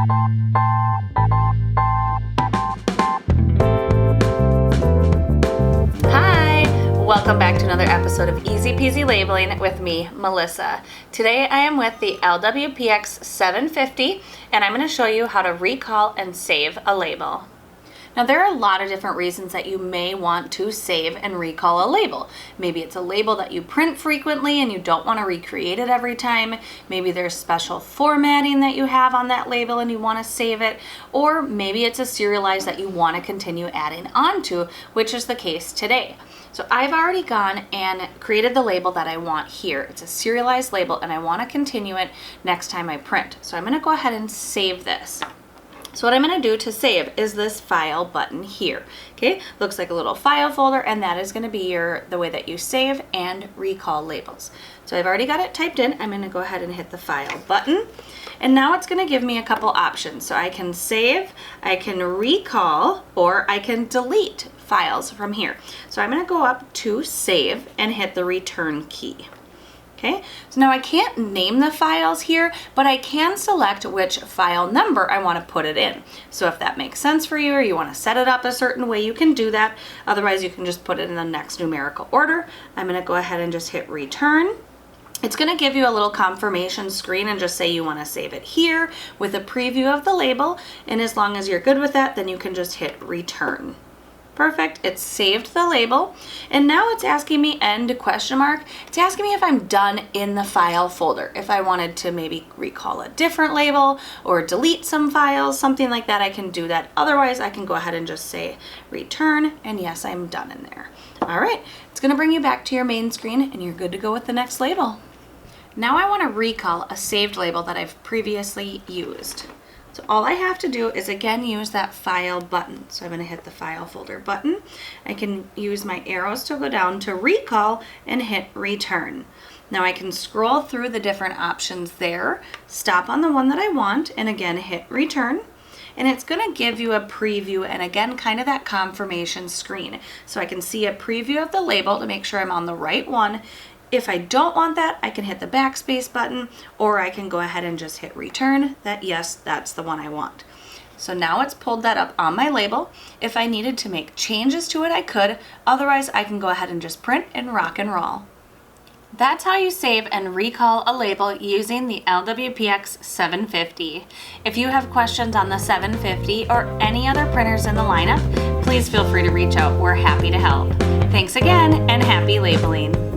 Welcome back to another episode of Easy Peasy Labeling with me, Melissa. Today I am with the LW-PX750 and I'm going to show you how to recall and save a label. Now there are a lot of different reasons that you may want to save and recall a label. Maybe it's a label that you print frequently and you don't want to recreate it every time. Maybe there's special formatting that you have on that label and you want to save it. Or maybe it's a serialized that you want to continue adding on to, which is the case today. So I've already gone and created the label that I want here. It's a serialized label and I want to continue it next time I print. So I'm going to go ahead and save this. So what I'm going to do to save is this file button here. Okay, looks like a little file folder, and that is going to be the way that you save and recall labels. So I've already got it typed in. I'm going to go ahead and hit the file button, and now it's going to give me a couple options. So I can save, I can recall, or I can delete files from here. So I'm going to go up to save and hit the return key. Okay, so now I can't name the files here, but I can select which file number I want to put it in. So if that makes sense for you or you want to set it up a certain way, you can do that. Otherwise, you can just put it in the next numerical order. I'm going to go ahead and just hit return. It's going to give you a little confirmation screen and just say you want to save it here with a preview of the label. And as long as you're good with that, then you can just hit return. Perfect, it's saved the label, and now it's asking me end question mark. It's asking me if I'm done in the file folder. If I wanted to maybe recall a different label or delete some files, something like that, I can do that. Otherwise, I can go ahead and just say return, and yes, I'm done in there. All right, it's gonna bring you back to your main screen, and you're good to go with the next label. Now I wanna recall a saved label that I've previously used. So all I have to do is again use that file button. So I'm going to hit the file folder button. I can use my arrows to go down to recall and hit return. Now I can scroll through the different options there, stop on the one that I want, and again hit return. And it's going to give you a preview and again kind of that confirmation screen. So I can see a preview of the label to make sure I'm on the right one. If I don't want that, I can hit the backspace button, or I can go ahead and just hit return that yes, that's the one I want. So now it's pulled that up on my label. If I needed to make changes to it, I could. Otherwise, I can go ahead and just print and rock and roll. That's how you save and recall a label using the LW-PX750. If you have questions on the 750 or any other printers in the lineup, please feel free to reach out. We're happy to help. Thanks again, and happy labeling.